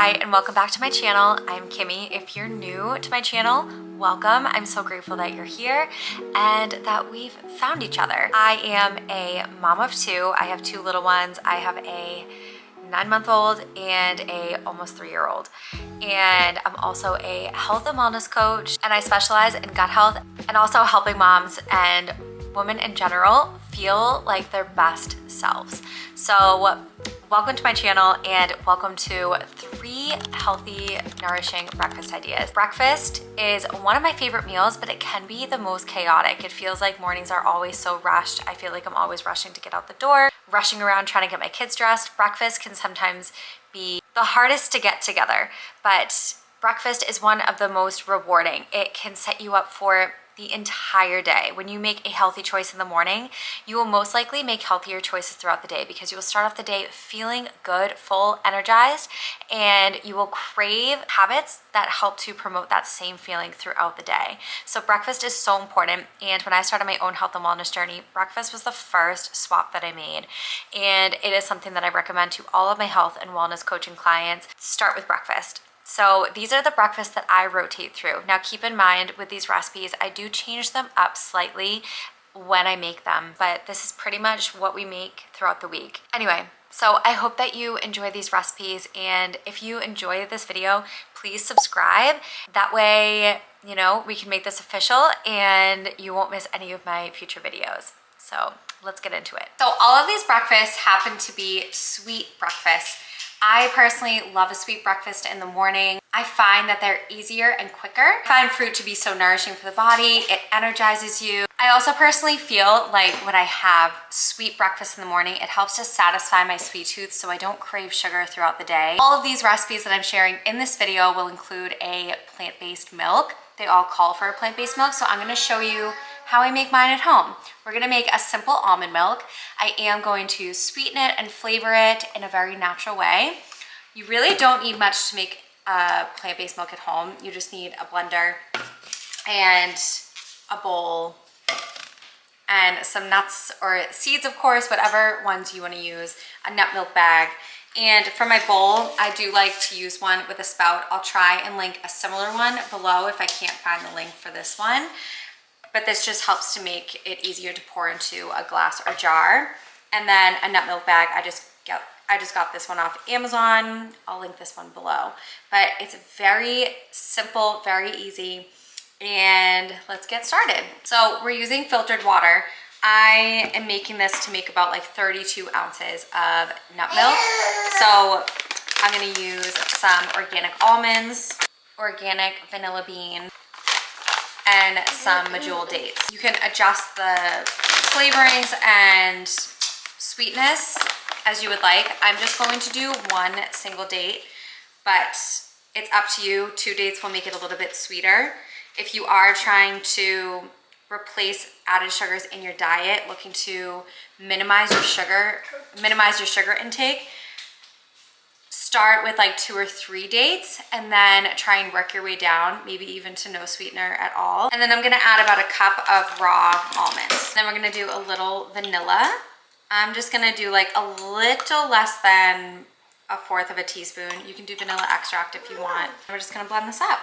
Hi, and welcome back to my channel. I'm Kimmy. If you're new to my channel, welcome. I'm so grateful that you're here and that we've found each other. I am a mom of two. I have two little ones. I have a 9-month-old and a almost 3-year-old. And I'm also a health and wellness coach, and I specialize in gut health and also helping moms and women in general feel like their best selves. So welcome to my channel and welcome to 3 healthy, nourishing breakfast ideas. Breakfast is one of my favorite meals, but it can be the most chaotic. It feels like mornings are always so rushed. I feel like I'm always rushing to get out the door, rushing around trying to get my kids dressed. Breakfast can sometimes be the hardest to get together, but breakfast is one of the most rewarding. It can set you up for the entire day. When you make a healthy choice in the morning, you will most likely make healthier choices throughout the day because you will start off the day feeling good, full, energized, and you will crave habits that help to promote that same feeling throughout the day. So breakfast is so important, and when I started my own health and wellness journey, breakfast was the first swap that I made, and it is something that I recommend to all of my health and wellness coaching clients. Start with breakfast. So these are the breakfasts that I rotate through. Now keep in mind with these recipes, I do change them up slightly when I make them, but this is pretty much what we make throughout the week. Anyway, so I hope that you enjoy these recipes, and if you enjoy this video, please subscribe. That way, you know, we can make this official and you won't miss any of my future videos. So let's get into it. So all of these breakfasts happen to be sweet breakfasts. I personally love a sweet breakfast in the morning. I find that they're easier and quicker. I find fruit to be so nourishing for the body. It energizes you. I also personally feel like when I have sweet breakfast in the morning, it helps to satisfy my sweet tooth so I don't crave sugar throughout the day. All of these recipes that I'm sharing in this video will include a plant-based milk. They all call for a plant-based milk, so I'm gonna show you how I make mine at home. We're gonna make a simple almond milk. I am going to sweeten it and flavor it in a very natural way. You really don't need much to make a plant-based milk at home. You just need a blender and a bowl and some nuts or seeds, of course, whatever ones you wanna use, a nut milk bag. And for my bowl, I do like to use one with a spout. I'll try and link a similar one below if I can't find the link for this one. But this just helps to make it easier to pour into a glass or jar. And then a nut milk bag, I just got this one off Amazon. I'll link this one below. But it's very simple, very easy, and let's get started. So we're using filtered water. I am making this to make about like 32 ounces of nut milk. So I'm gonna use some organic almonds, organic vanilla bean, and some medjool dates. You can adjust the flavorings and sweetness as you would like. I'm just going to do 1 single date, but it's up to you. 2 dates will make it a little bit sweeter. If you are trying to replace added sugars in your diet, looking to minimize your sugar intake, start with like 2 or 3 dates and then try and work your way down, maybe even to no sweetener at all. And then I'm gonna add about a cup of raw almonds. Then we're gonna do a little vanilla. I'm just gonna do like a little less than 1/4 of a teaspoon. You can do vanilla extract if you want. We're just gonna blend this up.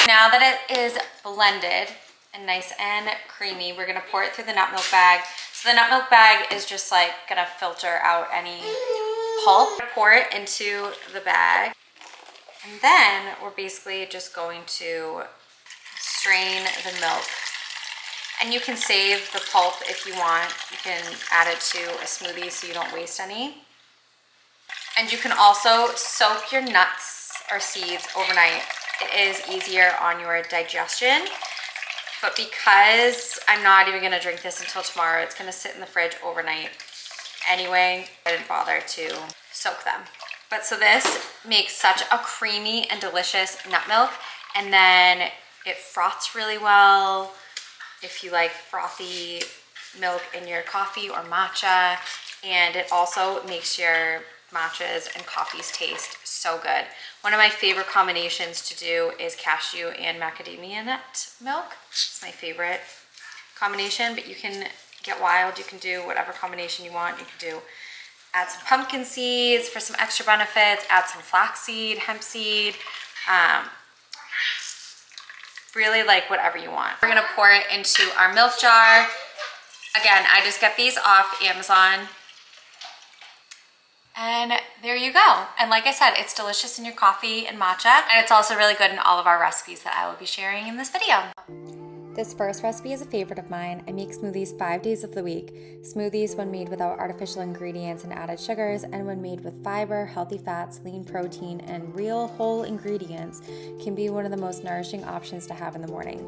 Now that it is blended and nice and creamy, we're gonna pour it through the nut milk bag. So the nut milk bag is just like gonna filter out any pulp. Pour it into the bag, and then we're basically just going to strain the milk. And you can save the pulp if you want. You can add it to a smoothie so you don't waste any. And you can also soak your nuts or seeds overnight. It is easier on your digestion, but because I'm not even gonna drink this until tomorrow, it's gonna sit in the fridge overnight anyway. I didn't bother to soak them. But so this makes such a creamy and delicious nut milk, and then it froths really well. If you like frothy milk in your coffee or matcha, and it also makes your matchas and coffees taste so good. One of my favorite combinations to do is cashew and macadamia nut milk. It's my favorite combination, but you can get wild. You can do whatever combination you want. You can do Add some pumpkin seeds for some extra benefits, add some flaxseed, hemp seed, really like whatever you want. We're gonna pour it into our milk jar. Again, I just get these off Amazon. And there you go. And like I said, it's delicious in your coffee and matcha. And it's also really good in all of our recipes that I will be sharing in this video. This first recipe is a favorite of mine. I make smoothies 5 days of the week. Smoothies when made without artificial ingredients and added sugars, and when made with fiber, healthy fats, lean protein, and real whole ingredients can be one of the most nourishing options to have in the morning.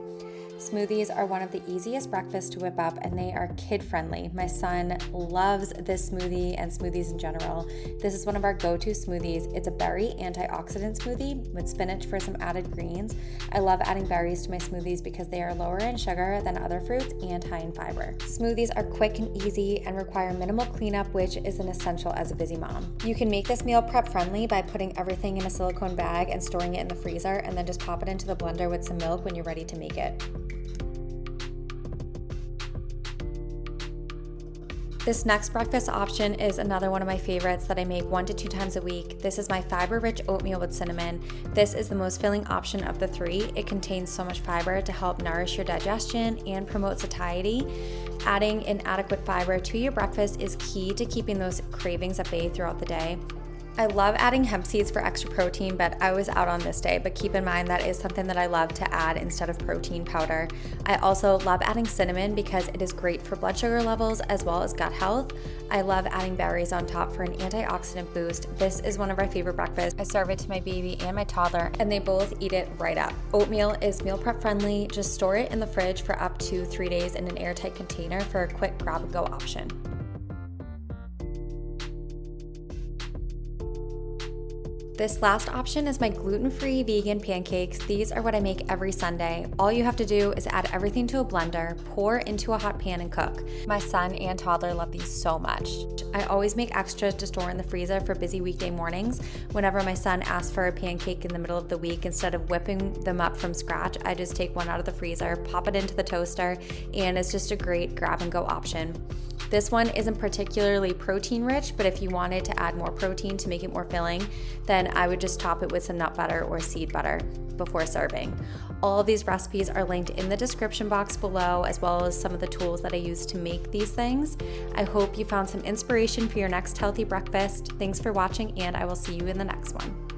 Smoothies are one of the easiest breakfasts to whip up, and they are kid-friendly. My son loves this smoothie and smoothies in general. This is one of our go-to smoothies. It's a berry antioxidant smoothie with spinach for some added greens. I love adding berries to my smoothies because they are lower in sugar than other fruits and high in fiber. Smoothies are quick and easy and require minimal cleanup, which is an essential as a busy mom. You can make this meal prep friendly by putting everything in a silicone bag and storing it in the freezer, and then just pop it into the blender with some milk when you're ready to make it. This next breakfast option is another one of my favorites that I make 1 to 2 times a week. This is my fiber-rich oatmeal with cinnamon. This is the most filling option of the 3. It contains so much fiber to help nourish your digestion and promote satiety. Adding an adequate fiber to your breakfast is key to keeping those cravings at bay throughout the day. I love adding hemp seeds for extra protein, but I was out on this day, but keep in mind that is something that I love to add instead of protein powder. I also love adding cinnamon because it is great for blood sugar levels as well as gut health. I love adding berries on top for an antioxidant boost. This is one of our favorite breakfasts. I serve it to my baby and my toddler, and they both eat it right up. Oatmeal is meal prep friendly. Just store it in the fridge for up to 3 days in an airtight container for a quick grab and go option. This last option is my gluten-free vegan pancakes. These are what I make every Sunday. All you have to do is add everything to a blender, pour into a hot pan and cook. My son and toddler love these so much. I always make extras to store in the freezer for busy weekday mornings. Whenever my son asks for a pancake in the middle of the week, instead of whipping them up from scratch, I just take one out of the freezer, pop it into the toaster, and it's just a great grab and go option. This one isn't particularly protein rich, but if you wanted to add more protein to make it more filling, then I would just top it with some nut butter or seed butter before serving. All of these recipes are linked in the description box below, as well as some of the tools that I use to make these things. I hope you found some inspiration for your next healthy breakfast. Thanks for watching, and I will see you in the next one.